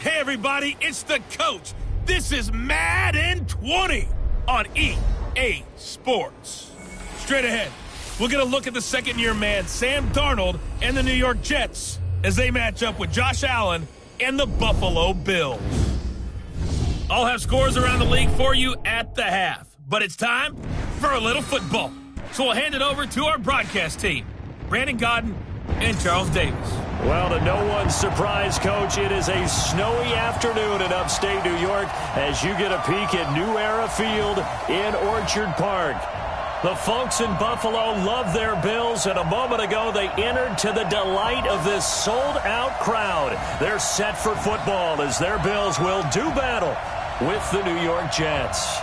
Hey everybody, it's the coach. This is Madden 20 on EA Sports. Straight ahead, we'll get a look at the second-year man, Sam Darnold, and the New York Jets as they match up with Josh Allen and the Buffalo Bills. I'll have scores around the league for you at the half, but it's time for a little football. So we'll hand it over to our broadcast team, Brandon Godden and Charles Davis. Well, to no one's surprise, Coach, it is a snowy afternoon in upstate New York as you get a peek at New Era Field in Orchard Park. The folks in Buffalo love their Bills, and a moment ago they entered to the delight of this sold-out crowd. They're set for football as their Bills will do battle with the New York Jets.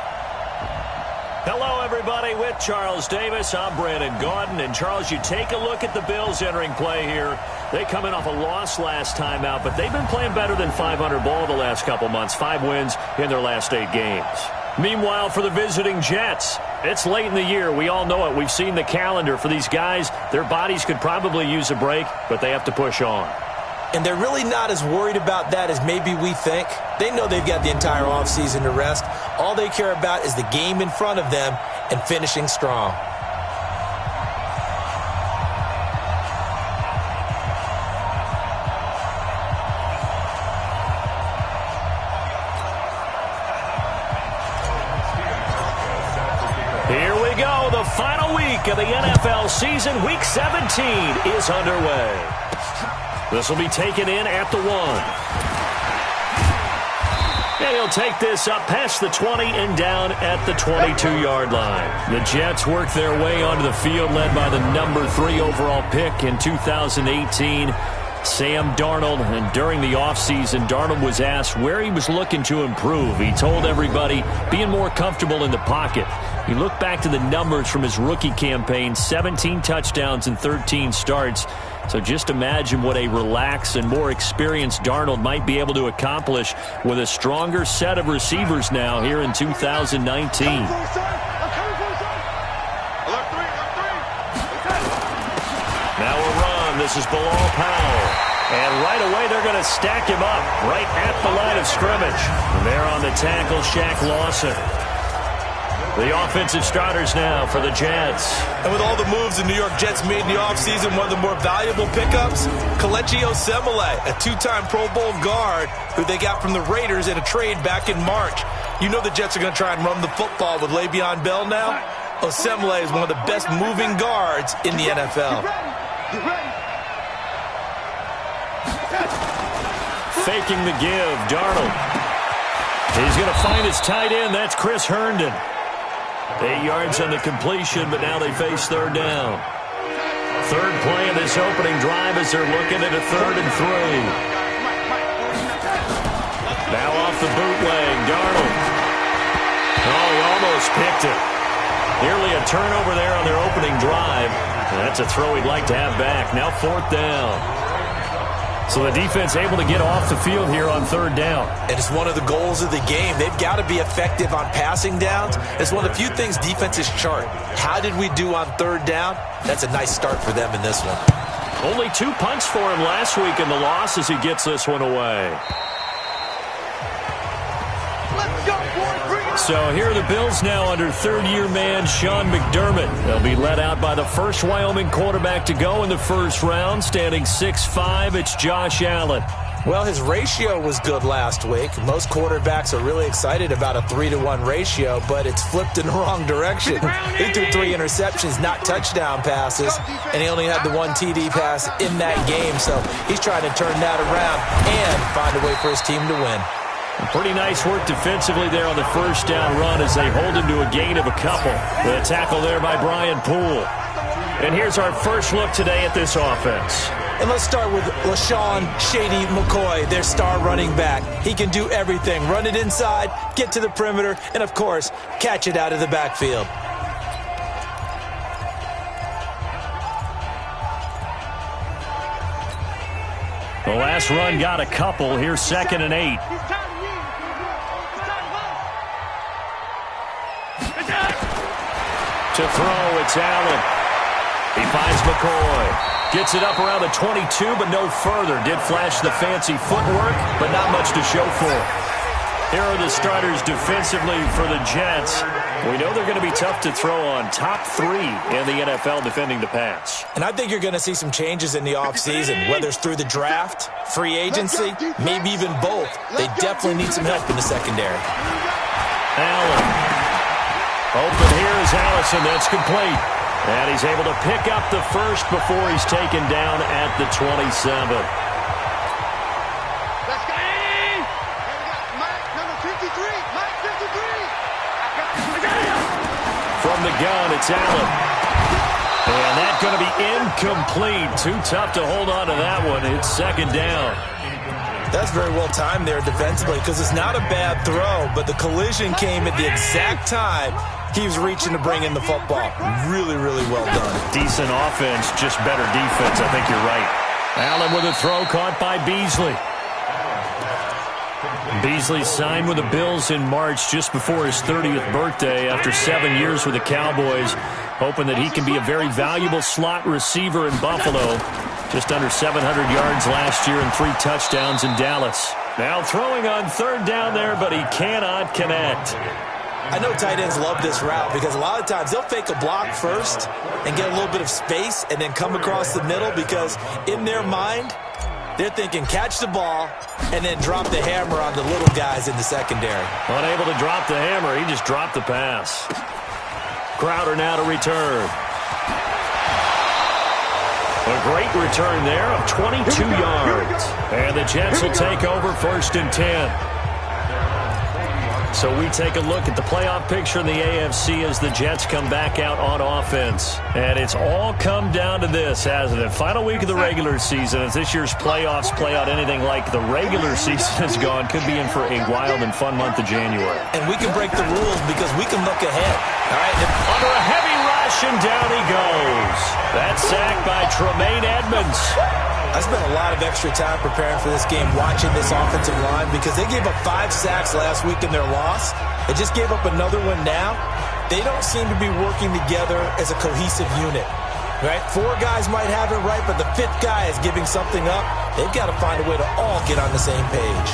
Hello, everybody, with Charles Davis. I'm Brandon Gaudin. And, Charles, you take a look at the Bills entering play here. They come in off a loss last time out, but they've been playing better than 500 ball the last couple months. 5 wins in their last 8 games. Meanwhile, for the visiting Jets, it's late in the year. We all know it. We've seen the calendar for these guys. Their bodies could probably use a break, but they have to push on. And they're really not as worried about that as maybe we think. They know they've got the entire offseason to rest. All they care about is the game in front of them and finishing strong. Here we go. The final week of the NFL season. Week 17 is underway. This will be taken in at the 1. And he'll take this up past the 20 and down at the 22-yard line. The Jets work their way onto the field, led by the number 3 overall pick in 2018, Sam Darnold. And during the offseason, Darnold was asked where he was looking to improve. He told everybody being more comfortable in the pocket. He looked back to the numbers from his rookie campaign, 17 touchdowns and 13 starts. So just imagine what a relaxed and more experienced Darnold might be able to accomplish with a stronger set of receivers now here in 2019. Now a run. This is Bilal Powell. And right away they're going to stack him up right at the line of scrimmage. And there on the tackle, Shaq Lawson. The offensive starters now for the Jets. And with all the moves the New York Jets made in the offseason, one of the more valuable pickups, Kelechi Osemele, a 2-time Pro Bowl guard who they got from the Raiders in a trade back in March. You know the Jets are going to try and run the football with Le'Veon Bell now. Osemele is one of the best moving guards in the NFL. Faking the give, Darnold. He's going to find his tight end. That's Chris Herndon. 8 yards on the completion, but now they face third down. Third play of this opening drive as they're looking at a 3rd and 3. Now off the bootleg, Darnold. Oh, he almost picked it. Nearly a turnover there on their opening drive. And that's a throw he'd like to have back. Now 4th down. So the defense able to get off the field here on 3rd down. And it's one of the goals of the game. They've got to be effective on passing downs. It's one of the few things defenses chart. How did we do on 3rd down? That's a nice start for them in this one. Only 2 punts for him last week in the loss as he gets this one away. So here are the Bills now under 3rd-year man Sean McDermott. They'll be led out by the first Wyoming quarterback to go in the first round, standing 6'5". It's Josh Allen. Well, his ratio was good last week. Most quarterbacks are really excited about a 3-to-1 ratio, but it's flipped in the wrong direction. He threw 3 interceptions, not touchdown passes, and he only had the 1 TD pass in that game. So he's trying to turn that around and find a way for his team to win. Pretty nice work defensively there on the first down run as they hold him to a gain of a couple. The tackle there by Brian Poole. And here's our first look today at this offense. And let's start with LaShawn Shady McCoy, their star running back. He can do everything. Run it inside, get to the perimeter, and, of course, catch it out of the backfield. The last run got a couple. Here's 2nd and 8. To throw, it's Allen. He finds McCoy. Gets it up around the 22, but no further. Did flash the fancy footwork, but not much to show for it. Here are the starters defensively for the Jets. We know they're going to be tough to throw on. Top 3 in the NFL defending the pass. And I think you're going to see some changes in the offseason, whether it's through the draft, free agency, maybe even both. They definitely need some help in the secondary. Allen. Open here is Allison. That's complete. And he's able to pick up the first before he's taken down at the 27. From the gun, it's Allen. And that's going to be incomplete. Too tough to hold on to that one. It's second down. That's very well timed there defensively because it's not a bad throw, but the collision came at the exact time he was reaching to bring in the football. Really, really well done. Decent offense, just better defense. I think you're right. Allen with a throw caught by Beasley. Beasley signed with the Bills in March just before his 30th birthday after 7 years with the Cowboys, hoping that he can be a very valuable slot receiver in Buffalo. Just under 700 yards last year and 3 touchdowns in Dallas. Now throwing on third down there, but he cannot connect. I know tight ends love this route because a lot of times they'll fake a block first and get a little bit of space and then come across the middle because in their mind, they're thinking catch the ball and then drop the hammer on the little guys in the secondary. Unable to drop the hammer, he just dropped the pass. Crowder now to return. A great return there of 22 yards. And the Jets will take over 1st and 10. So we take a look at the playoff picture in the AFC as the Jets come back out on offense. And it's all come down to this, hasn't it? Final week of the regular season. As this year's playoffs play out anything like the regular season has gone, could be in for a wild and fun month of January. And we can break the rules because we can look ahead. All right. Under a heavy rush, and down he goes. That's sacked by Tremaine Edmonds. I spent a lot of extra time preparing for this game, watching this offensive line, because they gave up 5 sacks last week in their loss. They just gave up another one now. They don't seem to be working together as a cohesive unit. Right? 4 guys might have it right, but the 5th guy is giving something up. They've got to find a way to all get on the same page.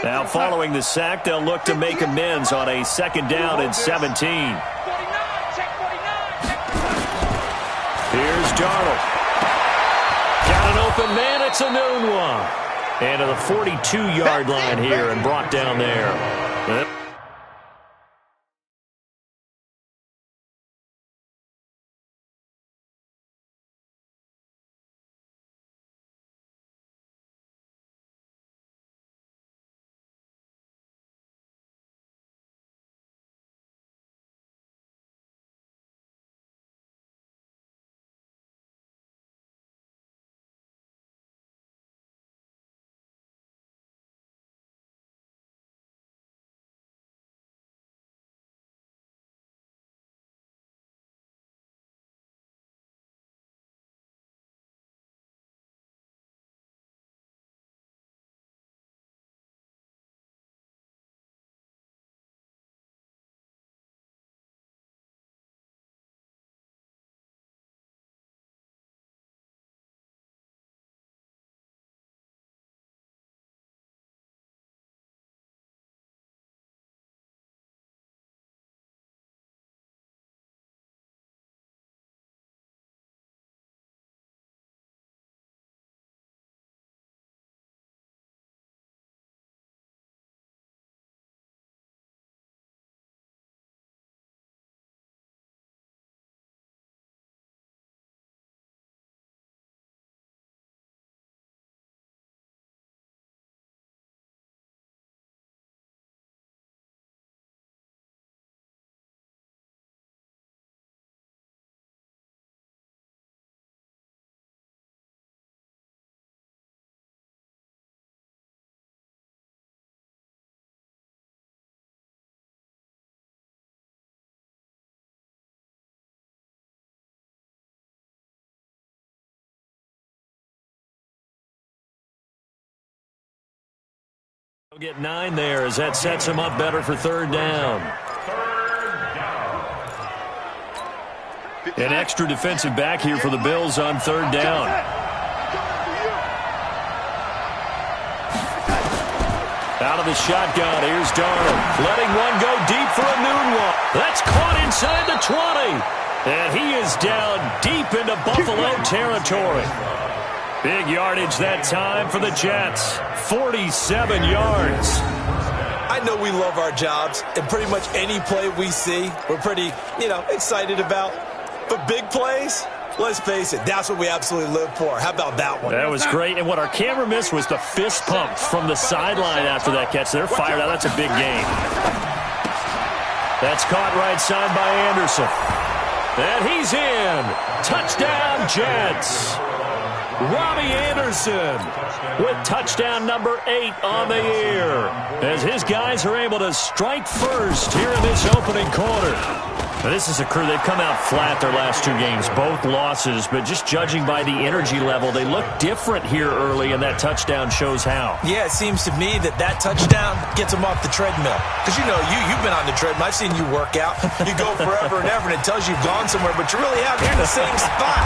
Now following the sack, they'll look to make amends on a 2nd down and 17. Here's Darnold. Got an open man, it's a noon one. And to the 42-yard line here and brought down there. He'll get 9 there as that sets him up better for third down. An extra defensive back here for the Bills on third down. Out of the shotgun, here's Darnold. Letting one go deep for a noon one. That's caught inside the 20. And he is down deep into Buffalo territory. Big yardage that time for the Jets. 47 yards. I know we love our jobs, and pretty much any play we see, we're pretty, excited about. But big plays, let's face it, that's what we absolutely live for. How about that one? That was great. And what our camera missed was the fist pump from the sideline after that catch. They're fired out. That's a big game. That's caught right side by Anderson. And he's in. Touchdown, Jets. Robbie Anderson with touchdown number 8 on the year as his guys are able to strike first here in this opening quarter. Now, this is a crew, they've come out flat their last 2 games, both losses, but just judging by the energy level, they look different here early, and that touchdown shows how. Yeah, it seems to me that touchdown gets them off the treadmill. Because, you've been on the treadmill. I've seen you work out. You go forever and ever, and it tells you you've gone somewhere, but you really have. You're in the same spot.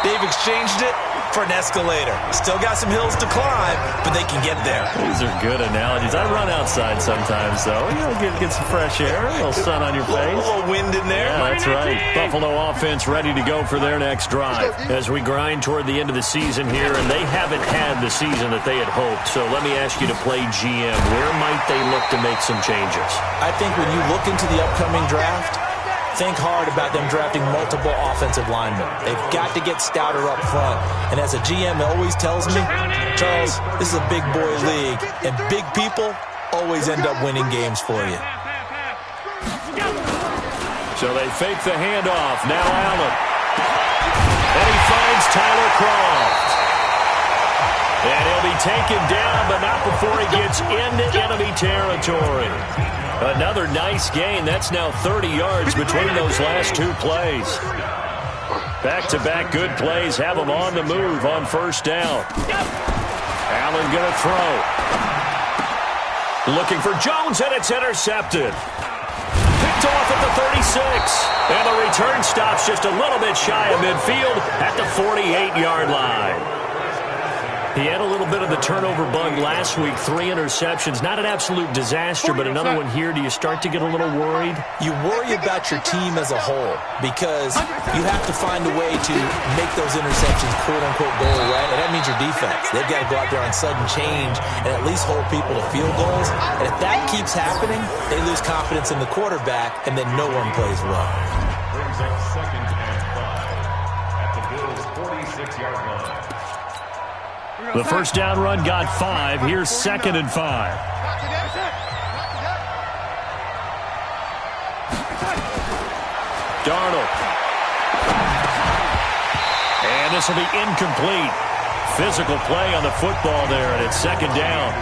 They've exchanged it for an escalator. Still got some hills to climb, but they can get there. These are good analogies. I run outside sometimes, though. Get some fresh air, a little sun on your face. A little wind in there. Yeah, that's right. Buffalo offense ready to go for their next drive as we grind toward the end of the season here, and they haven't had the season that they had hoped. So let me ask you to play GM. Where might they look to make some changes? I think when you look into the upcoming draft, think hard about them drafting multiple offensive linemen. They've got to get stouter up front. And as a GM always tells me, Charles, this is a big boy league, and big people always end up winning games for you. So they fake the handoff. Now Allen. And he finds Tyler Kroft. And he'll be taken down, but not before he gets into enemy territory. Another nice gain. That's now 30 yards between those last 2 plays. Back-to-back good plays have him on the move on first down. Allen going to throw. Looking for Jones, and it's intercepted. Picked off at the 36. And the return stops just a little bit shy of midfield at the 48-yard line. He had a little bit of the turnover bug last week, 3 interceptions. Not an absolute disaster, but another one here. Do you start to get a little worried? You worry about your team as a whole because you have to find a way to make those interceptions, quote-unquote, go away, and that means your defense. They've got to go out there on sudden change and at least hold people to field goals. And if that keeps happening, they lose confidence in the quarterback, and then no one plays well. Brings up 2nd and 5 at the Bills' 46-yard line. The first down run got 5. Here's 2nd and 5. Darnold. And this will be incomplete. Physical play on the football there, and it's 2nd down.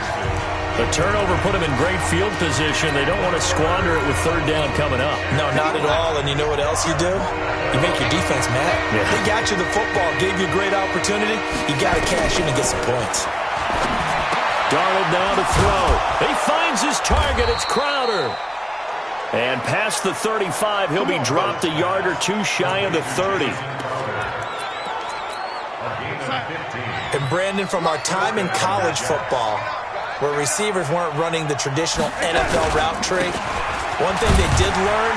The turnover put him in great field position. They don't want to squander it with 3rd down coming up. No, not at all. And you know what else you do? You make your defense mad. Yeah. They got you the football, gave you a great opportunity. You got to cash in and get some points. Darnold now to throw. He finds his target. It's Crowder. And past the 35, he'll be dropped a yard or 2 shy of the 30. And Brandon, from our time in college football, where receivers weren't running the traditional NFL route tree, one thing they did learn,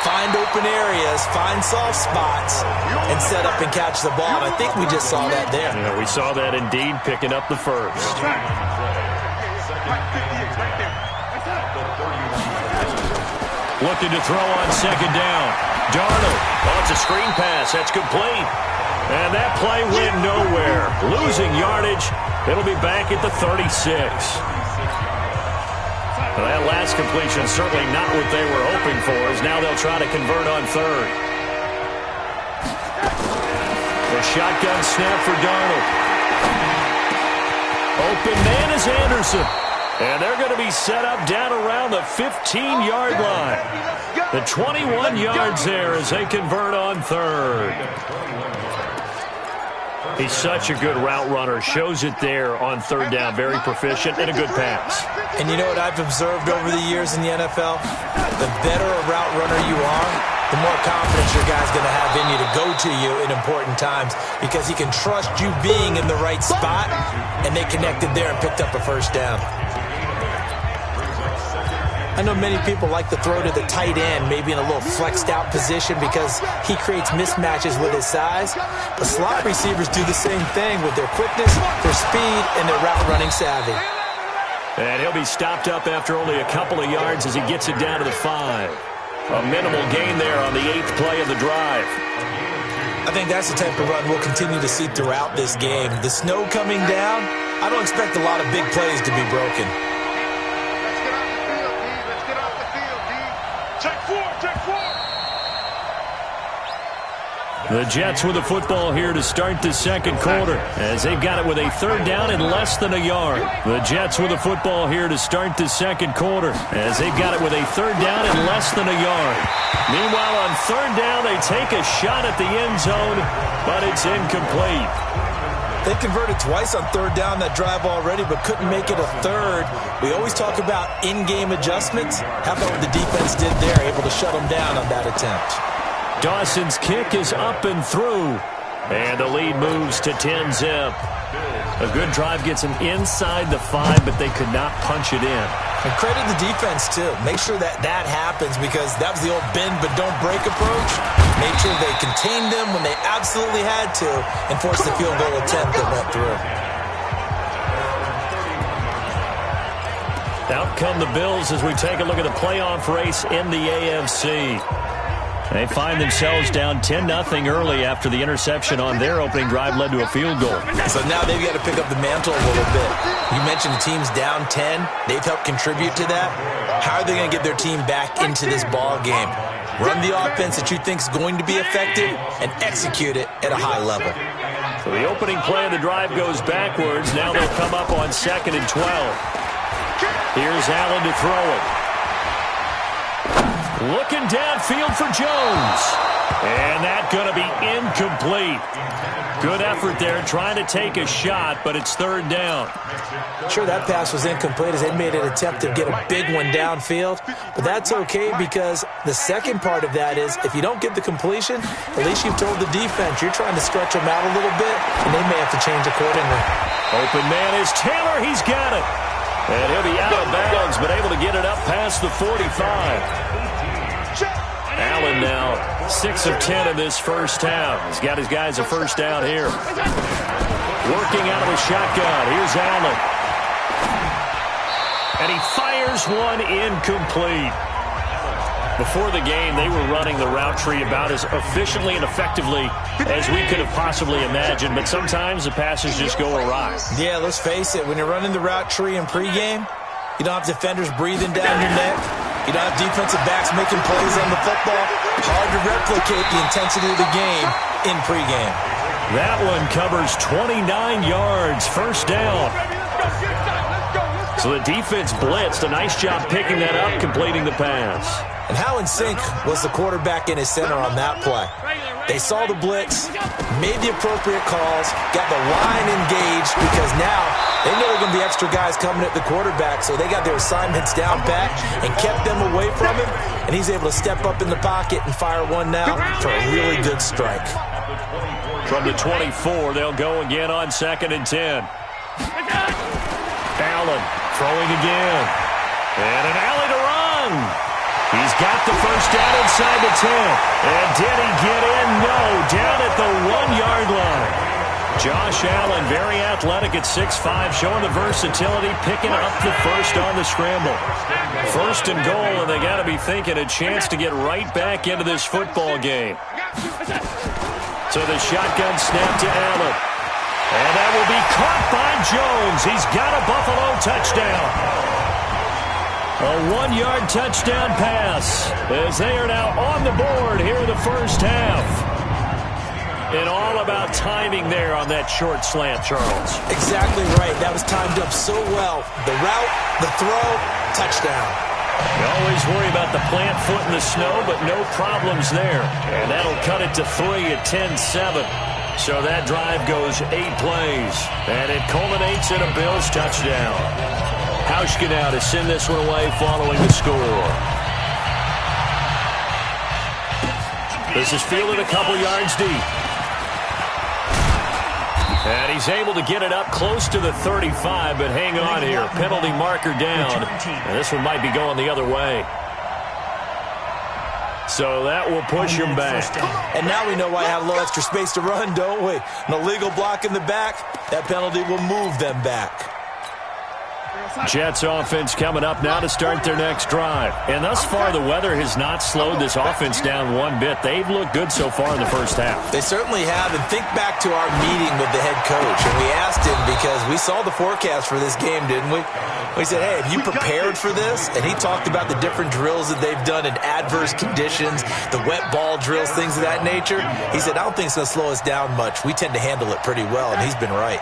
find open areas, find soft spots, and set up and catch the ball. And I think we just saw that there. Yeah, we saw that indeed, picking up the first. Looking to throw on 2nd down. Darnold. Oh, it's a screen pass. That's complete. And that play went nowhere. Losing yardage. It'll be back at the 36. Well, that last completion certainly not what they were hoping for, as now they'll try to convert on 3rd. The shotgun snap for Darnold. Open man is Anderson. And they're going to be set up down around the 15-yard line. The 21 yards there as they convert on 3rd. He's such a good route runner. Shows it there on third down. Very proficient and a good pass. And you know what I've observed over the years in the NFL? The better a route runner you are, the more confidence your guy's going to have in you to go to you in important times because he can trust you being in the right spot, and they connected there and picked up a first down. I know many people like to throw to the tight end, maybe in a little flexed out position because he creates mismatches with his size. But slot receivers do the same thing with their quickness, their speed, and their route running savvy. And he'll be stopped up after only a couple of yards as he gets it down to the 5. A minimal gain there on the 8th play of the drive. I think that's the type of run we'll continue to see throughout this game. The snow coming down, I don't expect a lot of big plays to be broken. The Jets with the football here to start the second quarter as they've got it with a third down and less than a yard. The Jets with the football here to start the second quarter as they've got it with a third down and less than a yard. Meanwhile, on third down, they take a shot at the end zone, but it's incomplete. They converted twice on third down that drive already, but couldn't make it a third. We always talk about in-game adjustments. How about what the defense did there, able to shut them down on that attempt? Dawson's kick is up and through. And the lead moves to 10-zip. A good drive gets them inside the 5, but they could not punch it in. And credit the defense, too. Make sure that happens because that was the old bend but don't break approach. Made sure they contained them when they absolutely had to and forced the field goal attempt that went through. Out come the Bills as we take a look at the playoff race in the AFC. They find themselves down 10-0 early after the interception on their opening drive led to a field goal. So now they've got to pick up the mantle a little bit. You mentioned the team's down 10. They've helped contribute to that. How are they going to get their team back into this ball game? Run the offense that you think is going to be effective and execute it at a high level. So the opening play of the drive goes backwards. Now they'll come up on 2nd and 12. Here's Allen to throw it. Looking downfield for Jones. And that's going to be incomplete. Good effort there trying to take a shot, but it's third down. Sure, that pass was incomplete as they made an attempt to get a big one downfield. But that's okay because the second part of that is if you don't get the completion, at least you've told the defense you're trying to stretch them out a little bit, and they may have to change accordingly. Open man is Taylor. He's got it. And he'll be out of bounds, but able to get it up past the 45. Allen now 6 of 10 in this first half. He's got his guys a first down here. Working out of a shotgun. Here's Allen. And he fires one incomplete. Before the game, they were running the route tree about as efficiently and effectively as we could have possibly imagined, but sometimes the passes just go awry. Yeah, let's face it. When you're running the route tree in pregame, you don't have defenders breathing down your neck. You don't have defensive backs making plays on the football. Hard to replicate the intensity of the game in pregame. That one covers 29 yards, first down. So the defense blitzed. A nice job picking that up, completing the pass. And how in sync was the quarterback in his center on that play? They saw the blitz, made the appropriate calls, got the line engaged because now they know there are going to be extra guys coming at the quarterback, so they got their assignments down pat and kept them away from him, and he's able to step up in the pocket and fire one now for a really good strike. From the 24, they'll go again on 2nd and 10. Allen throwing again. And an alley to run. He's got the first down inside the 10. And did he get in? No. Down at the 1-yard line. Josh Allen, very athletic at 6'5", showing the versatility, picking up the first on the scramble. First and goal, and they got to be thinking a chance to get right back into this football game. So the shotgun snap to Allen. And that will be caught by Jones. He's got a Buffalo touchdown. A 1-yard touchdown pass as they are now on the board here in the first half. And all about timing there on that short slant, Charles. Exactly right. That was timed up so well. The route, the throw, touchdown. You always worry about the plant foot in the snow, but no problems there. And that'll cut it to 3 at 10-7. So that drive goes 8 plays, and it culminates in a Bills touchdown. Hauschka now to send this one away following the score. This is fielded a couple yards deep. And he's able to get it up close to the 35, but hang on here. Penalty marker down. And this one might be going the other way. So that will push him back. And now we know why I had a little extra space to run, don't we? An illegal block in the back. That penalty will move them back. Jets offense coming up now to start their next drive. And thus far, the weather has not slowed this offense down one bit. They've looked good so far in the first half. They certainly have. And think back to our meeting with the head coach. And we asked him because we saw the forecast for this game, didn't we? We said, hey, have you prepared for this? And he talked about the different drills that they've done in adverse conditions, the wet ball drills, things of that nature. He said, I don't think it's going to slow us down much. We tend to handle it pretty well, and he's been right.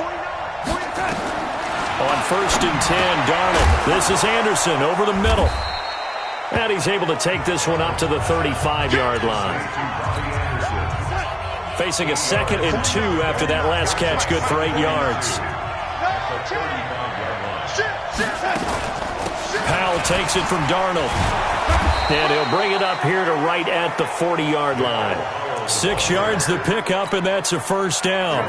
On 1st and 10, Darnold. This is Anderson over the middle. And he's able to take this one up to the 35-yard line. Facing a 2nd and 2 after that last catch, good for 8 yards. Powell takes it from Darnold. And he'll bring it up here to right at the 40-yard line. 6 yards the pickup, and that's a first down.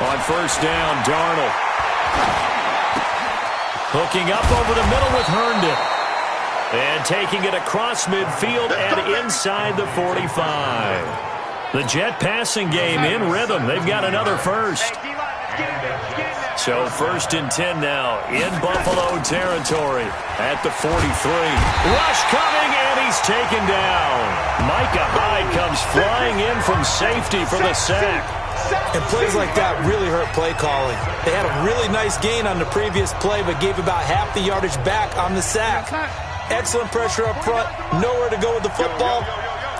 On 1st down, Darnold. Hooking up over the middle with Herndon. And taking it across midfield and inside the 45. The Jet passing game in rhythm. They've got another first. So 1st and 10 now in Buffalo territory at the 43. Rush coming, and he's taken down. Micah Hyde comes flying in from safety for the sack. And plays like that really hurt play calling. They had a really nice gain on the previous play, but gave about half the yardage back on the sack. Excellent pressure up front. Nowhere to go with the football.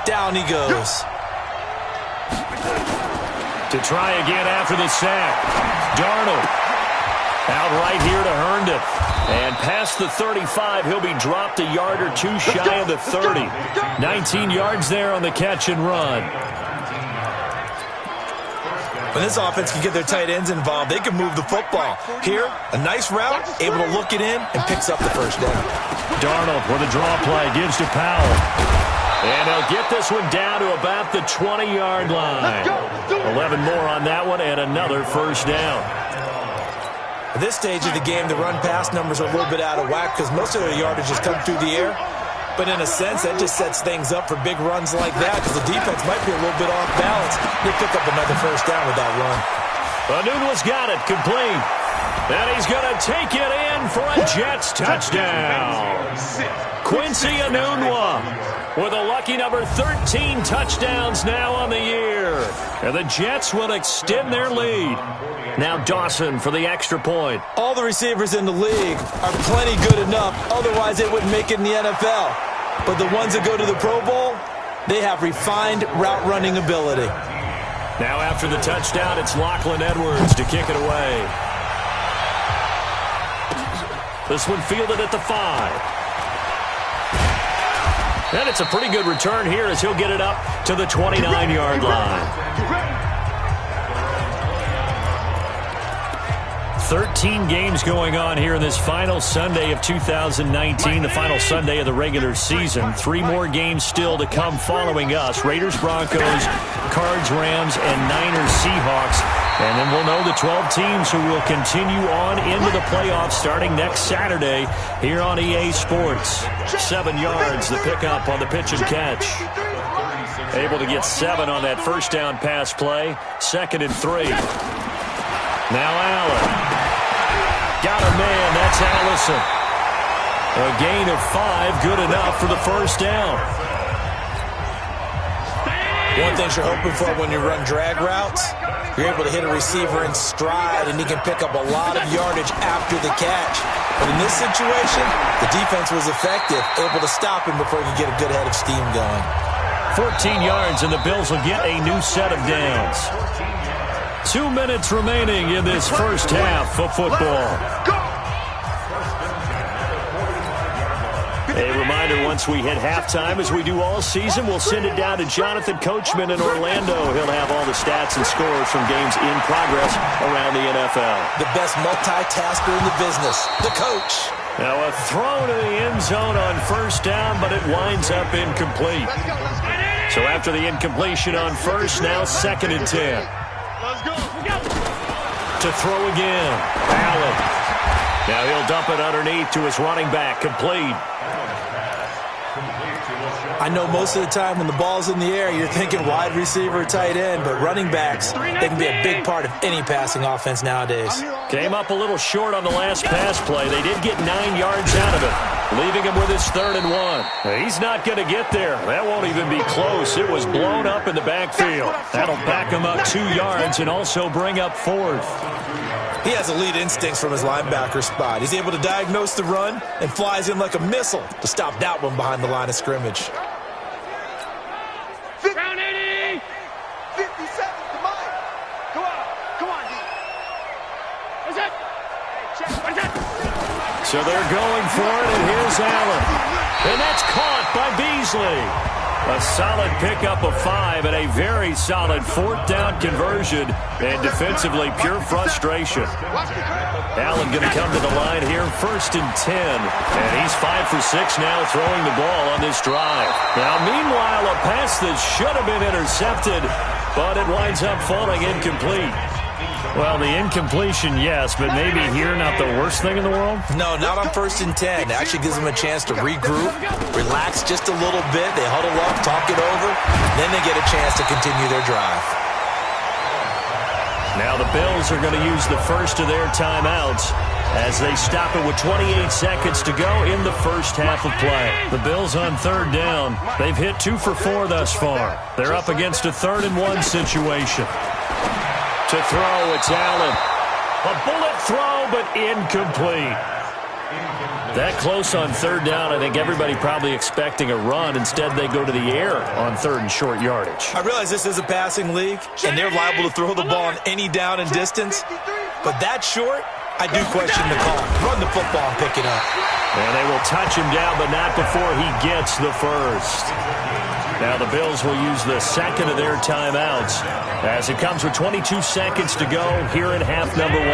Down he goes. To try again after the sack. Darnold out right here to Herndon. And past the 35, he'll be dropped a yard or two shy of the 30. 19 yards there on the catch and run. When this offense can get their tight ends involved, they can move the football. Here, a nice route, able to look it in, and picks up the first down. Darnold with a draw play, gives to Powell. And he'll get this one down to about the 20-yard line. 11 more on that one, and another first down. At this stage of the game, the run-pass numbers are a little bit out of whack because most of their yardage has come through the air. But in a sense, that just sets things up for big runs like that because the defense might be a little bit off balance. They pick up another first down with that run. Anunwa's got it, complete. And he's going to take it in for a Jets touchdown. Quincy Enunwa with a lucky number 13 touchdowns now on the year. And the Jets will extend their lead. Now Dawson for the extra point. All the receivers in the league are plenty good enough. Otherwise, they wouldn't make it in the NFL. But the ones that go to the Pro Bowl, they have refined route running ability. Now after the touchdown, it's Lachlan Edwards to kick it away. This one fielded at the 5. And it's a pretty good return here as he'll get it up to the 29-yard line. 13 games going on here in this final Sunday of 2019, the final Sunday of the regular season. 3 more games still to come following us. Raiders, Broncos, Cards, Rams, and Niners, Seahawks. And then we'll know the 12 teams who will continue on into the playoffs starting next Saturday here on EA Sports. 7 yards, the pickup on the pitch and catch. Able to get 7 on that first down pass play. 2nd and 3. Now Allen. Got a man, that's Allison. A gain of 5, good enough for the first down. One thing you're hoping for when you run drag routes, you're able to hit a receiver in stride, and he can pick up a lot of yardage after the catch. But in this situation, the defense was effective, able to stop him before he could get a good head of steam going. 14 yards, and the Bills will get a new set of downs. 2 minutes remaining in this first half of football. A reminder reminder, once we hit halftime, as we do all season, we'll send it down to Jonathan Coachman in Orlando. He'll have all the stats and scores from games in progress around the NFL. The best multitasker in the business, the coach. Now a throw to the end zone on first down, but it winds up incomplete. So after the incompletion on first, now 2nd and 10. To throw again, Allen. Now he'll dump it underneath to his running back, complete. I know most of the time when the ball's in the air, you're thinking wide receiver, tight end, but running backs, they can be a big part of any passing offense nowadays. Came up a little short on the last pass play. They did get 9 yards out of it, leaving him with his 3rd and 1. He's not going to get there. That won't even be close. It was blown up in the backfield. That'll back him up 2 yards and also bring up 4th. He has elite instincts from his linebacker spot. He's able to diagnose the run and flies in like a missile to stop that one behind the line of scrimmage. Round 80! 57, come on! Come on, D. What's that? Hey, check, what's that? So they're going for it, and here's Allen. And that's caught by Beasley. A solid pickup of 5 and a very solid 4th down conversion, and defensively pure frustration. Allen going to come to the line here, 1st and 10. And he's 5 for 6 now throwing the ball on this drive. Now, meanwhile, a pass that should have been intercepted, but it winds up falling incomplete. Well, the incompletion, yes, but maybe here not the worst thing in the world? No, not on 1st and 10. It actually gives them a chance to regroup, relax just a little bit. They huddle up, talk it over, then they get a chance to continue their drive. Now the Bills are going to use the first of their timeouts as they stop it with 28 seconds to go in the first half of play. The Bills on 3rd down. They've hit 2 for 4 thus far. They're up against a 3rd and 1 situation. To throw, it's Allen. A bullet throw, but incomplete. That close on 3rd down, I think everybody probably expecting a run. Instead, they go to the air on 3rd and short yardage. I realize this is a passing league, and they're liable to throw the ball on any down and distance. But that short, I do question the call. Run the football and pick it up. And they will touch him down, but not before he gets the first. Now the Bills will use the 2nd of their timeouts as it comes with 22 seconds to go here in half number 1.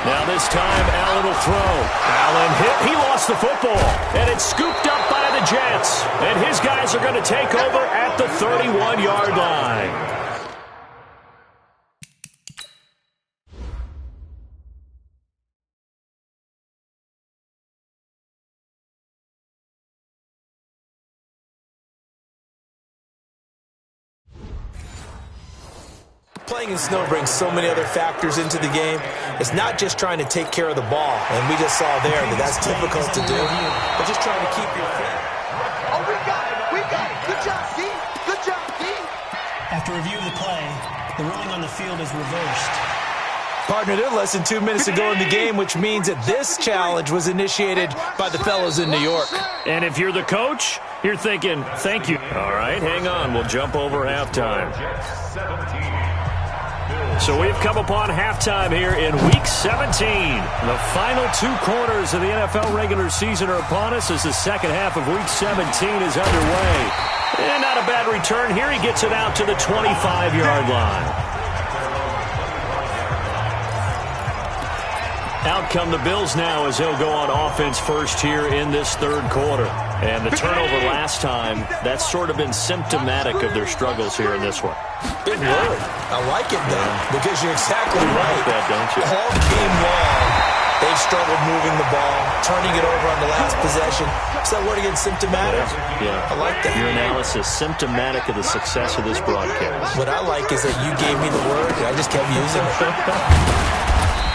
Now this time, Allen will throw. Allen hit. He lost the football, and it's scooped up by the Jets. And his guys are going to take over at the 31-yard line. Playing in snow brings so many other factors into the game. It's not just trying to take care of the ball, and we just saw there that that's difficult to do, but just trying to keep your feet. Oh, we got it. Good job, D. Good job, D. After review of the play, the ruling on the field is reversed. Partner, they're less than 2 minutes to go in the game, which means that this challenge was initiated by the fellows in New York. And if you're the coach, you're thinking, thank you. All right, hang on. We'll jump over halftime. So we've come upon halftime here in Week 17. The final 2 quarters of the NFL regular season are upon us as the second half of Week 17 is underway. And not a bad return here. He gets it out to the 25-yard line. Out come the Bills now as they'll go on offense first here in this 3rd quarter. And the turnover last time, that's sort of been symptomatic of their struggles here in this one. Big word. I like it, though, because you're exactly right. You like that, don't you? All game long, they've struggled moving the ball, turning it over on the last possession. So that word again, symptomatic? Yeah. I like that. Your analysis, symptomatic of the success of this broadcast. What I like is that you gave me the word, and I just kept using it.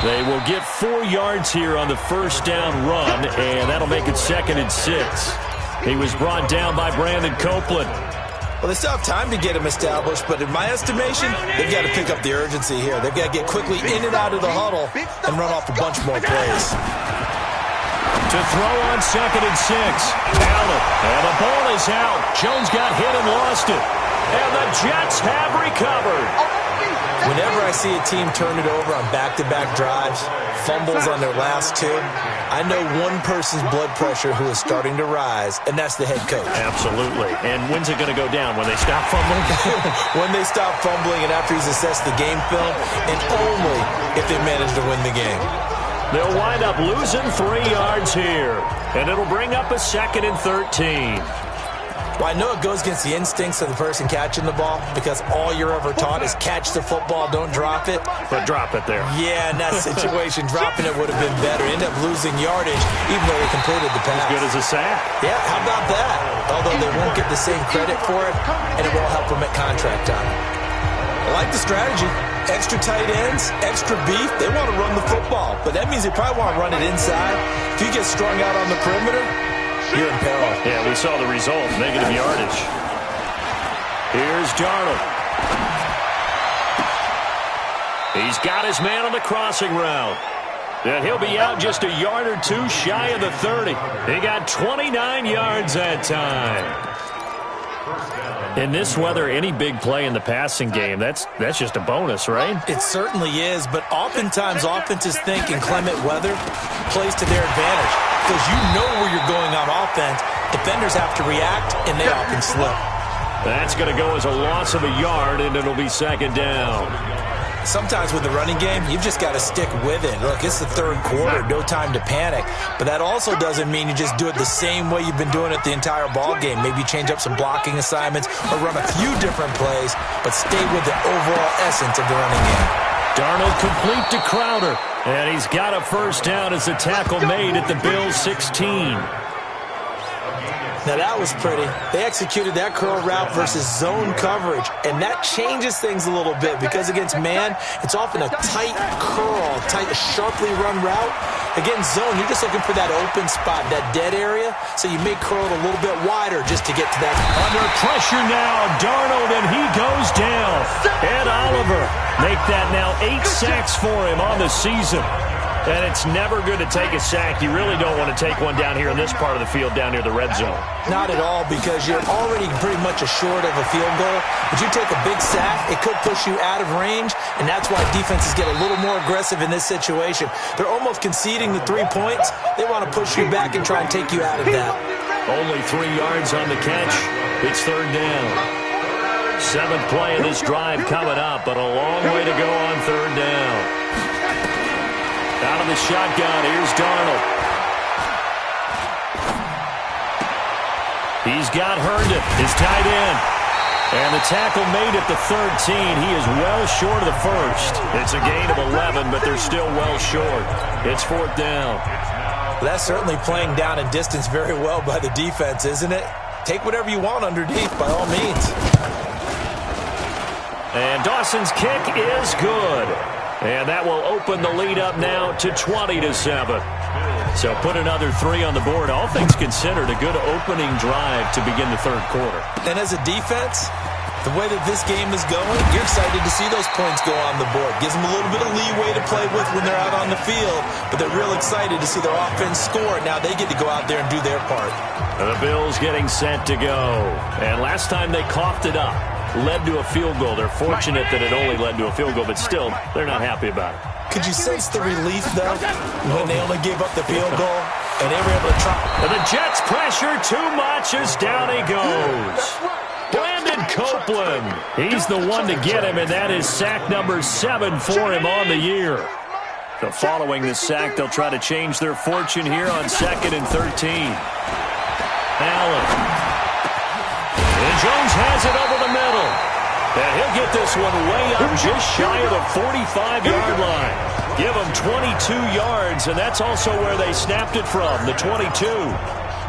They will get 4 yards here on the first down run, and that'll make it 2nd and 6. He was brought down by Brandon Copeland. Well, they still have time to get him established, but in my estimation, they've got to pick up the urgency here. They've got to get quickly in and out of the huddle and run off a bunch more plays. To throw on 2nd and 6. Allen, and the ball is out. Jones got hit and lost it. And the Jets have recovered. Whenever I see a team turn it over on back-to-back drives, fumbles on their last two, I know one person's blood pressure who is starting to rise, and that's the head coach. Absolutely. And when's it going to go down? When they stop fumbling? When they stop fumbling and after he's assessed the game film, and only if they manage to win the game. They'll wind up losing 3 yards here, and it'll bring up a 2nd and 13. Well, I know it goes against the instincts of the person catching the ball because all you're ever taught is catch the football, don't drop it. But drop it there. Yeah, in that situation, dropping it would have been better. End up losing yardage even though they completed the pass. As good as a sack. Yeah, how about that? Although they won't get the same credit for it, and it won't help them at contract time. I like the strategy. Extra tight ends, extra beef. They want to run the football, but that means they probably want to run it inside. If you get strung out on the perimeter, you're in peril. Yeah, we saw the result, negative yardage. Here's Darnold. He's got his man on the crossing route. And he'll be out just a yard or two shy of the 30. He got 29 yards that time. In this weather, any big play in the passing game, that's just a bonus, right? It certainly is, but oftentimes offenses think in clement weather plays to their advantage because you know where you're going on offense. Defenders have to react, and they often slip. That's going to go as a loss of a yard, and it'll be 2nd down. Sometimes with the running game, you've just got to stick with it. Look, it's the 3rd quarter, no time to panic. But that also doesn't mean you just do it the same way you've been doing it the entire ball game. Maybe change up some blocking assignments or run a few different plays, but stay with the overall essence of the running game. Darnold complete to Crowder, and he's got a 1st down as the tackle made at the Bills' 16. Now that was pretty. They executed that curl route versus zone coverage, and that changes things a little bit because against man, it's often a tight curl, tight, sharply run route. Against zone, you're just looking for that open spot, that dead area, so you may curl it a little bit wider just to get to that. Under pressure now, Darnold, and he goes down. Ed Oliver make that now 8 sacks for him on the season. And it's never good to take a sack. You really don't want to take one down here in this part of the field, down near the red zone. Not at all, because you're already pretty much assured of a field goal. But you take a big sack, it could push you out of range, and that's why defenses get a little more aggressive in this situation. They're almost conceding the 3 points. They want to push you back and try and take you out of that. Only 3 yards on the catch. It's 3rd down. 7th play of this drive coming up, but a long way to go on 3rd down. Out of the shotgun, here's Darnold. He's got Herndon, his tight end. And the tackle made at the 13. He is well short of the 1st. It's a gain of 11, but they're still well short. It's 4th down. That's certainly playing down in distance very well by the defense, isn't it? Take whatever you want underneath, by all means. And Dawson's kick is good. And that will open the lead up now to 20-7. So put another 3 on the board. All things considered, a good opening drive to begin the 3rd quarter. And as a defense, the way that this game is going, you're excited to see those points go on the board. Gives them a little bit of leeway to play with when they're out on the field, but they're real excited to see their offense score. Now they get to go out there and do their part. And the Bills getting set to go. And last time they coughed it up, led to a field goal. They're fortunate that it only led to a field goal, but still, they're not happy about it. Could you sense the relief, though, when they only gave up the field goal and they were able to try? And the Jets pressure too much as down he goes. Brandon Copeland. He's the one to get him, and that is sack number 7 for him on the year. So following the sack, they'll try to change their fortune here on 2nd and 13. Allen. And Jones has it over the middle. And he'll get this one way up just shy of the 45-yard line. Give him 22 yards, and that's also where they snapped it from, the 22.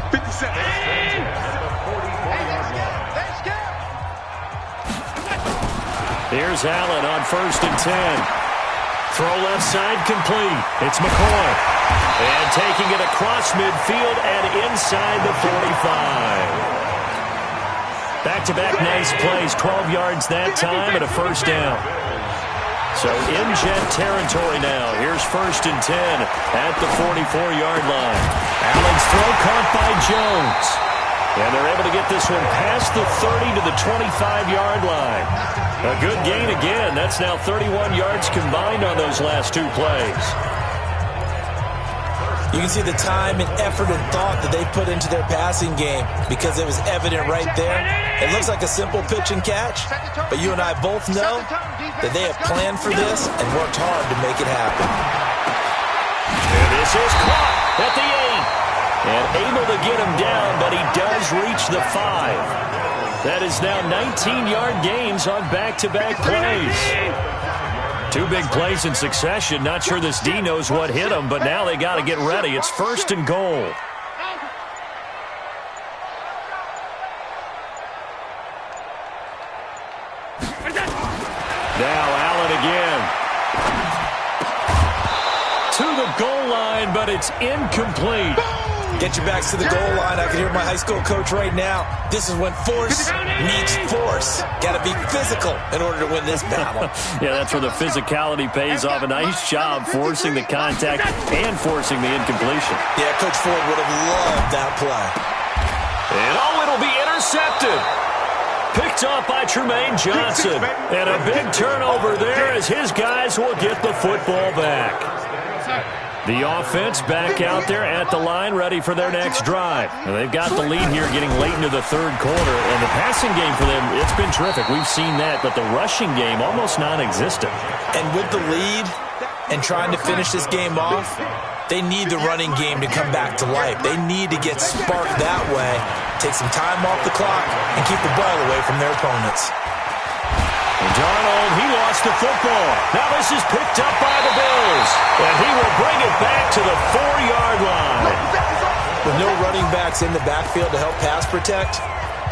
57. Here's Allen on 1st and 10. Throw left side complete. It's McCoy. And taking it across midfield and inside the 45. Back-to-back nice plays, 12 yards that time and a 1st down. So in Jet territory now. Here's 1st and 10 at the 44-yard line. Allen's throw caught by Jones. And they're able to get get this one past the 30 to the 25-yard line. A good gain again. That's now 31 yards combined on those last two plays. You can see the time and effort and thought that they put into their passing game because it was evident right there. It looks like a simple pitch and catch, but you and I both know that they have planned for this and worked hard to make it happen. And this is caught at the 8. And able to get him down, but he does reach the 5. That is now 19-yard gains on back-to-back plays. Two big plays in succession. Not sure this D knows what hit him, but now they got to get ready. It's 1st and goal. Now Allen again. To the goal line, but it's incomplete. Get your backs to the goal line. I can hear my high school coach right now. This is when force meets force. Got to be physical in order to win this battle. Yeah, that's where the physicality pays off. A nice job forcing the contact and forcing the incompletion. Yeah, Coach Ford would have loved that play. And it'll be intercepted. Picked off by Tremaine Johnson. And a big turnover there as his guys will get the football back. The offense back out there at the line, ready for their next drive. And they've got the lead here getting late into the third quarter. And the passing game for them, it's been terrific. We've seen that, but the rushing game almost non-existent. And with the lead and trying to finish this game off, they need the running game to come back to life. They need to get sparked that way, take some time off the clock, and keep the ball away from their opponents. Darnold, he lost the football. Now this is picked up by the Bills. And he will bring it back to the 4-yard line. With no running backs in the backfield to help pass protect,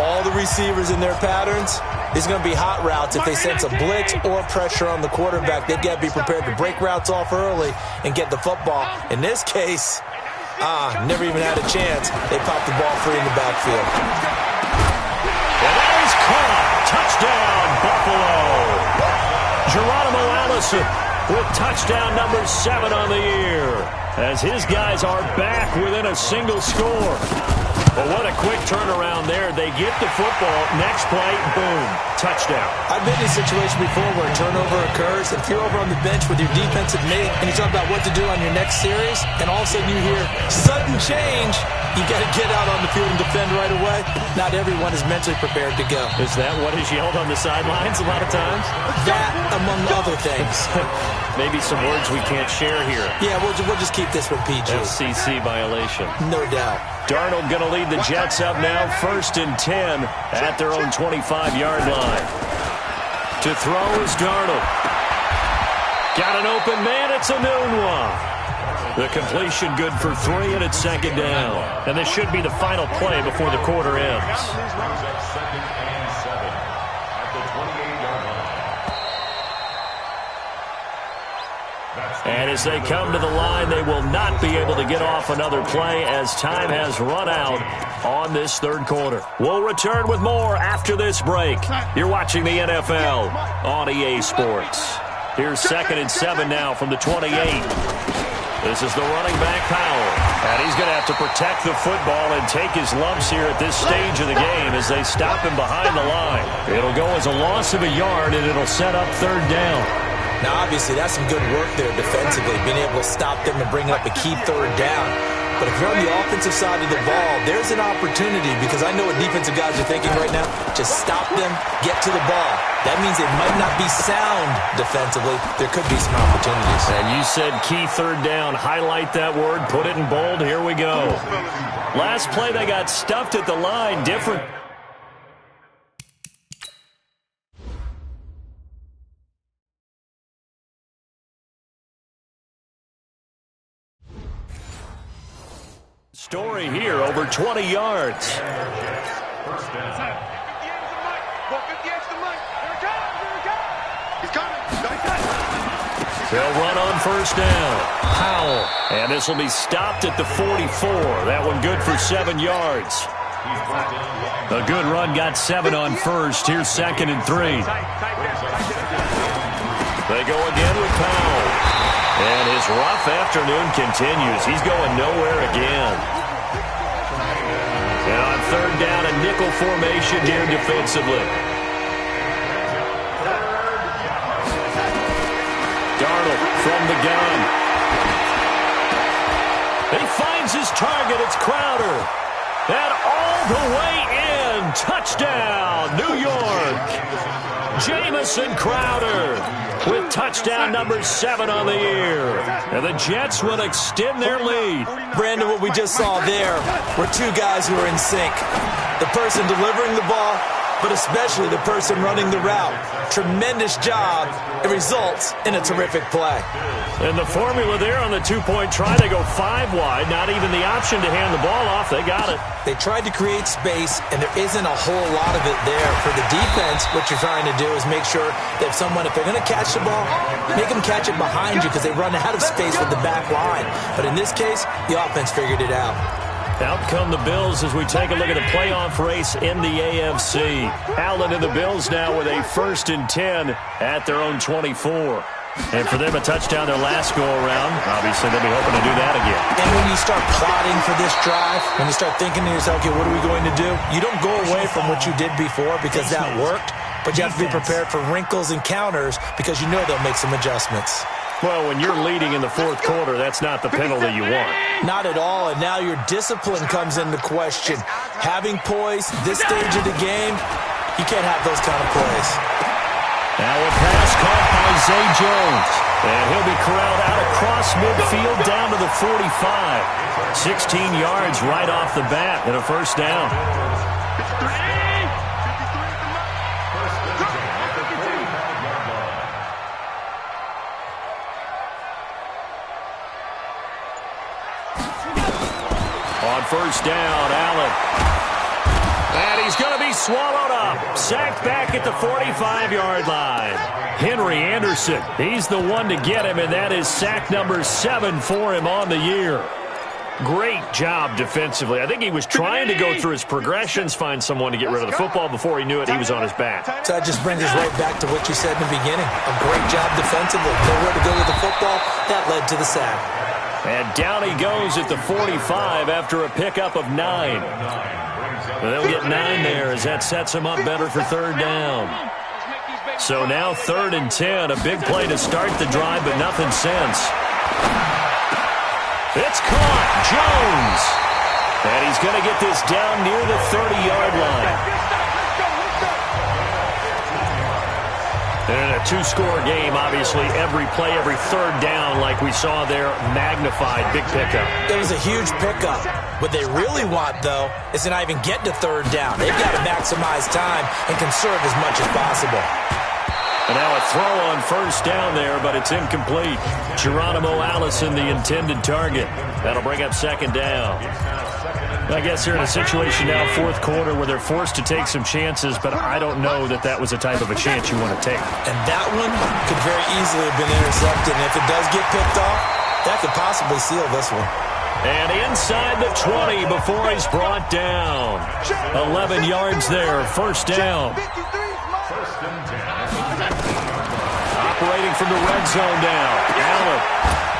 all the receivers in their patterns, these are going to be hot routes. If they sense a blitz or pressure on the quarterback, they've got to be prepared to break routes off early and get the football. In this case, never even had a chance. They popped the ball free in the backfield. And that is caught. Touchdown, Buffalo. Geronimo Allison with touchdown number 7 on the year as his guys are back within a single score. But what a quick turnaround there. They get the football. Next play, boom, touchdown. I've been in a situation before where a turnover occurs. If you're over on the bench with your defensive mate and you talk about what to do on your next series, and all of a sudden you hear sudden change, you got to get out on the field and defend right away. Not everyone is mentally prepared to go. Is that what is yelled on the sidelines a lot of times? That, among other things. Maybe some words we can't share here. Yeah, we'll just keep this one PG. FCC violation. No doubt. Darnold going to lead the Jets up now, 1st and 10 at their own 25-yard line. To throw is Darnold. Got an open man. It's a noon one. The completion good for 3, and it's 2nd down. And this should be the final play before the quarter ends. And as they come to the line, they will not be able to get off another play as time has run out on this third quarter. We'll return with more after this break. You're watching the NFL on EA Sports. Here's 2nd and 7 now from the 28. This is the running back, Powell. And he's going to have to protect the football and take his lumps here at this stage of the game as they stop him behind the line. It'll go as a loss of a yard, and it'll set up 3rd down. Now, obviously, that's some good work there defensively, being able to stop them and bring up a key 3rd down. But if you're on the offensive side of the ball, there's an opportunity because I know what defensive guys are thinking right now. Just stop them, get to the ball. That means they might not be sound defensively. There could be some opportunities. And you said key 3rd down. Highlight that word. Put it in bold. Here we go. Last play, they got stuffed at the line. Different. Story here, over 20 yards. They'll run on 1st down. Powell. And this will be stopped at the 44. That one good for 7 yards. A good run, got 7 on 1st. Here's 2nd and 3. They go again with Powell. And his rough afternoon continues. He's going nowhere again. And on third down, a nickel formation here defensively. Darnold from the gun. He finds his target. It's Crowder. And all the way in. Touchdown, New York. Jamison Crowder with touchdown number 7 on the year. And the Jets will extend their lead. Brandon, what we just saw there were two guys who are in sync. The person delivering the ball, but especially the person running the route. Tremendous job. It results in a terrific play. And the formula there on the two-point try, they go 5 wide. Not even the option to hand the ball off. They got it. They tried to create space, and there isn't a whole lot of it there. For the defense, what you're trying to do is make sure that if they're going to catch the ball, make them catch it behind you because they run out of space with the back line. But in this case, the offense figured it out. Out come the Bills as we take a look at the playoff race in the AFC. Allen and the Bills now with a 1st and 10 at their own 24. And for them, a touchdown their last go-around. Obviously, they'll be hoping to do that again. And when you start plotting for this drive, when you start thinking to yourself, okay, what are we going to do? You don't go away from what you did before because that worked, but you have to be prepared for wrinkles and counters because you know they'll make some adjustments. Well, when you're leading in the 4th quarter, that's not the penalty you want. Not at all, and now your discipline comes into question. Having poise, this stage of the game, you can't have those kind of plays. Now a pass caught by Zay Jones. And he'll be corralled out across midfield down to the 45. 16 yards right off the bat and a 1st down. On 1st down, Allen. And he's going to be swallowed up. Sacked back at the 45-yard line. Henry Anderson, he's the one to get him, and that is sack number 7 for him on the year. Great job defensively. I think he was trying to go through his progressions, find someone to get rid of the football. Before he knew it, he was on his back. So that just brings us right back to what you said in the beginning. A great job defensively. Nowhere to go with the football. That led to the sack. And down he goes at the 45 after a pickup of 9. They'll get 9 there as that sets him up better for 3rd down. So now 3rd and 10. A big play to start the drive, but nothing since. It's caught. Jones. And he's going to get this down near the 30-yard line. And in a 2-score game, obviously, every play, every 3rd down, like we saw there, magnified. Big pickup. It was a huge pickup. What they really want, though, is to not even get to 3rd down. They've got to maximize time and conserve as much as possible. And now a throw on 1st down there, but it's incomplete. Geronimo Allison, the intended target. That'll bring up 2nd down. I guess they're in a situation now, 4th quarter, where they're forced to take some chances, but I don't know that that was the type of a chance you want to take. And that one could very easily have been intercepted. And if it does get picked off, that could possibly seal this one. And inside the 20 before he's brought down. 11 yards there, 1st down. Operating from the red zone now. Allen.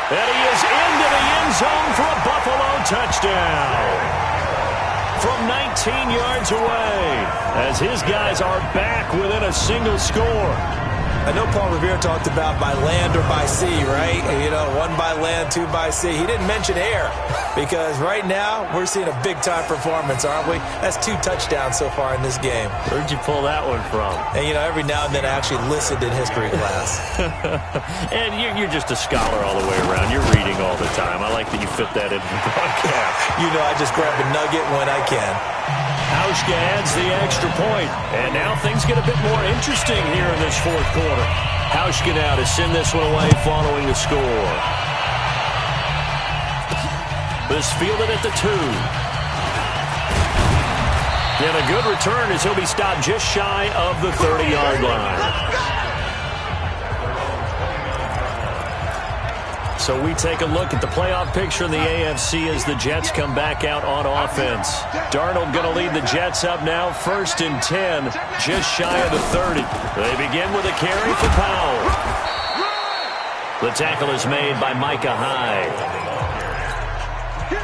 And he is into the end zone for a Buffalo touchdown. From 19 yards away, as his guys are back within a single score. I know Paul Revere talked about by land or by sea, right? You know, 1 by land, 2 by sea. He didn't mention air because right now we're seeing a big-time performance, aren't we? That's 2 touchdowns so far in this game. Where'd you pull that one from? And, you know, every now and then I actually listened in history class. And you're just a scholar all the way around. You're reading all the time. I like that you fit that into the broadcast. You know, I just grab a nugget when I can. Hauschka adds the extra point. And now things get a bit more interesting here in this 4th quarter. Hauschka now to send this one away following the score. This fielded at the 2. And a good return as he'll be stopped just shy of the 30-yard line. So we take a look at the playoff picture in the AFC as the Jets come back out on offense. Darnold going to lead the Jets up now, 1st and 10, just shy of the 30. They begin with a carry for Powell. The tackle is made by Micah Hyde.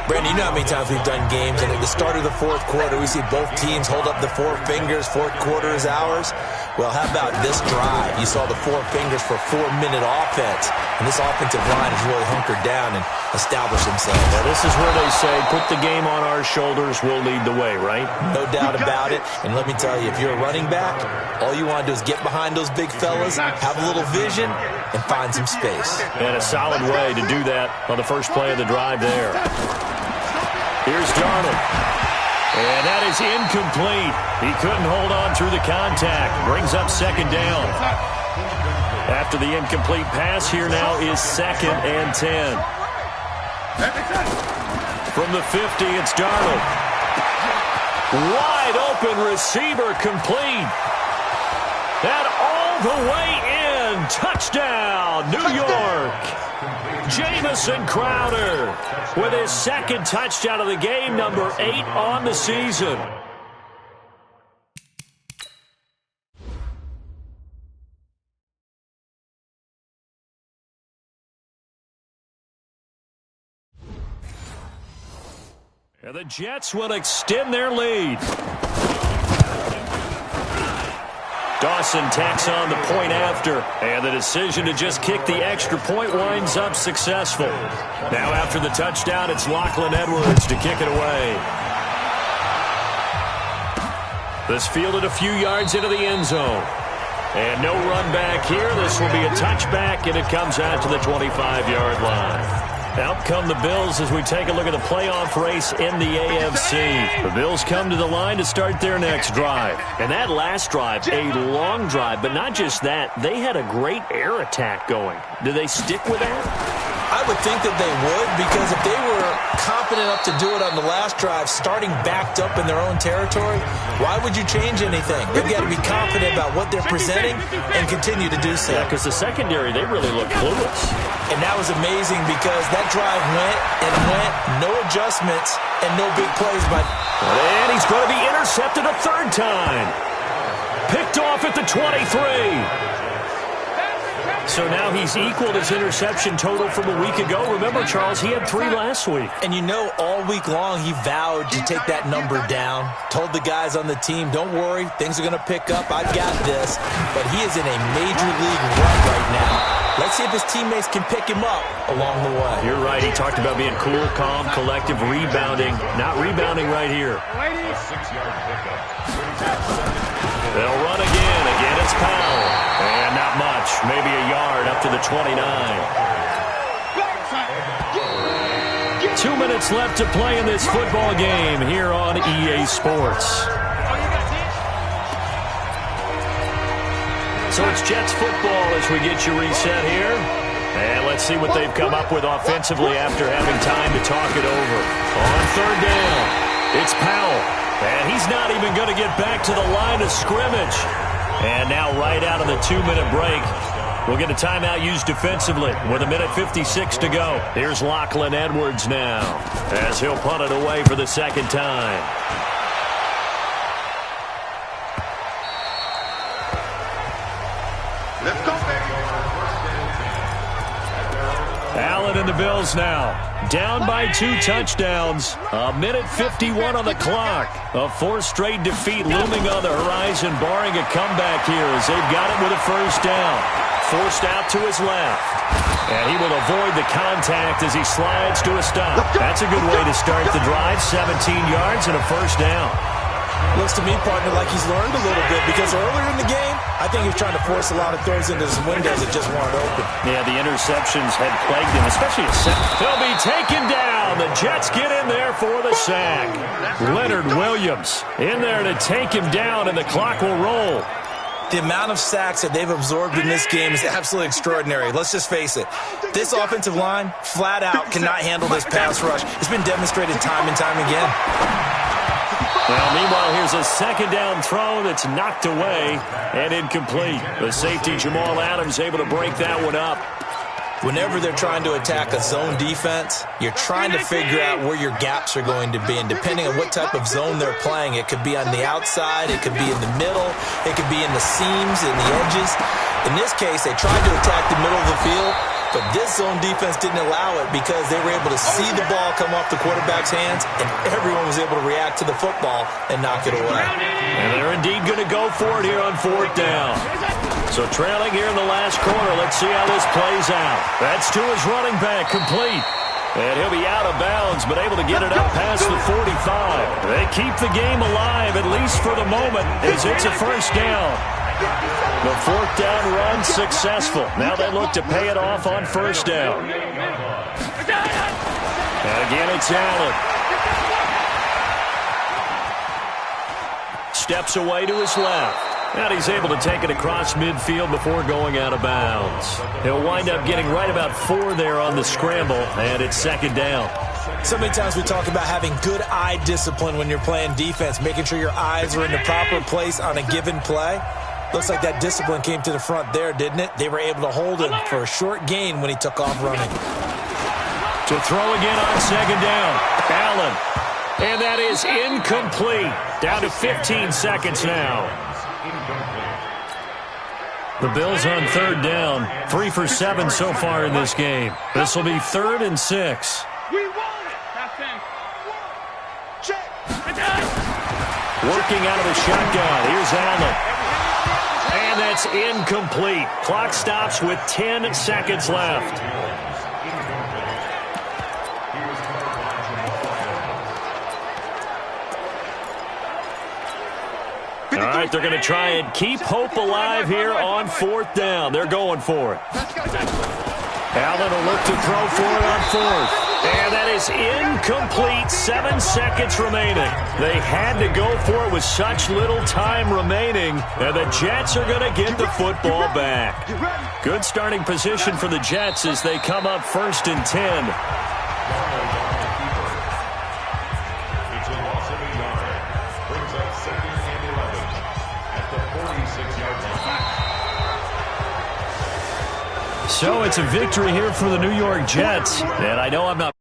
Brandon, you know how many times we've done games, and at the start of the fourth quarter, we see both teams hold up the four fingers, fourth quarter is ours. Well, how about this drive? You saw the four fingers for 4-minute offense, and this offensive line has really hunkered down and established themselves. Well, this is where they say, put the game on our shoulders, we'll lead the way, right? No doubt about it, and let me tell you, if you're a running back, all you want to do is get behind those big fellas, have a little vision, and find some space. And a solid way to do that on the first play of the drive there. Here's Darnold. And that is incomplete. He couldn't hold on through the contact. Brings up second down. After the incomplete pass, here now is 2nd and 10. From the 50, it's Darnold. Wide open receiver complete. And all the way in. Touchdown, New York. Jamison Crowder with his 2nd touchdown of the game, number 8 on the season. And the Jets will extend their lead. Dawson tacks on the point after, and the decision to just kick the extra point winds up successful. Now after the touchdown, it's Lachlan Edwards to kick it away. This fielded a few yards into the end zone. And no run back here. This will be a touchback, and it comes out to the 25-yard line. Out come the Bills as we take a look at the playoff race in the AFC. The Bills come to the line to start their next drive. And that last drive, a long drive, but not just that. They had a great air attack going. Do they stick with that? I would think that they would, because if they were confident enough to do it on the last drive, starting backed up in their own territory, why would you change anything? They've got to be confident about what they're presenting and continue to do so. Yeah, because the secondary, they really look clueless. And that was amazing because that drive went and went, no adjustments and no big plays. And he's going to be intercepted a 3rd time. Picked off at the 23. So now he's equaled his interception total from a week ago. Remember, Charles, he had 3 last week. And you know, all week long he vowed to take that number down. Told the guys on the team, don't worry, things are going to pick up. I've got this. But he is in a major league run right now. Let's see if his teammates can pick him up along the way. You're right. He talked about being cool, calm, collective, rebounding. Not rebounding right here. They'll run again. Again, it's Powell. And not much. Maybe a yard up to the 29. 2 minutes left to play in this football game here on EA Sports. So it's Jets football as we get you reset here. And let's see what they've come up with offensively after having time to talk it over. On 3rd down, it's Powell. And he's not even going to get back to the line of scrimmage. And now right out of the 2-minute break, we'll get a timeout used defensively with 1:56 to go. Here's Lachlan Edwards now as he'll punt it away for the 2nd time. Let's go, baby. Allen and the Bills now. Down by 2 touchdowns. 1:51 on the clock. A 4th straight defeat looming on the horizon, barring a comeback here as they've got it with a 1st down. Forced out to his left. And he will avoid the contact as he slides to a stop. That's a good way to start the drive. 17 yards and a 1st down. Looks to me, partner, like he's learned a little bit, because earlier in the game, I think he was trying to force a lot of throws into some windows that just weren't open. Yeah, the interceptions had plagued him, especially a second. He'll be taken down. The Jets get in there for the sack. Leonard Williams in there to take him down, and the clock will roll. The amount of sacks that they've absorbed in this game is absolutely extraordinary. Let's just face it. This offensive line, flat out, cannot handle this pass rush. It's been demonstrated time and time again. Well, meanwhile, here's a 2nd down throw that's knocked away and incomplete. The safety, Jamal Adams, able to break that one up. Whenever they're trying to attack a zone defense, you're trying to figure out where your gaps are going to be. And depending on what type of zone they're playing, it could be on the outside, it could be in the middle, it could be in the seams, in the edges. In this case, they tried to attack the middle of the field, But this zone defense didn't allow it because they were able to see the ball come off the quarterback's hands, and everyone was able to react to the football and knock it away. And they're indeed going to go for it here on 4th down. So trailing here in the last quarter, let's see how this plays out. That's to his running back, complete. And he'll be out of bounds, but able to get it up past the 45. They keep the game alive, at least for the moment, as it's a 1st down. The 4th down run successful. Now they look to pay it off on 1st down. And again, it's Allen. Steps away to his left. And he's able to take it across midfield before going out of bounds. He'll wind up getting right about 4 there on the scramble, and it's 2nd down. So many times we talk about having good eye discipline when you're playing defense, making sure your eyes are in the proper place on a given play. Looks like that discipline came to the front there, didn't it? They were able to hold him for a short gain when he took off running. To throw again on 2nd down. Allen. And that is incomplete. Down to 15 seconds now. The Bills on 3rd down. 3 for 7 so far in this game. This will be 3rd and 6. We won it. That's in. Check. Working out of the shotgun. Here's Allen. And that's incomplete. Clock stops with 10 seconds left. All right, they're going to try and keep hope alive here on 4th down. They're going for it. Allen will look to throw for it on 4th. And that is incomplete. 7 seconds remaining. They had to go for it with such little time remaining. And the Jets are going to get the football back. Good starting position for the Jets as they come up 1st and 10. It's a loss of 8 yards. Brings up 2nd and 11 at the 46-yard line. So it's a victory here for the New York Jets. And I know I'm not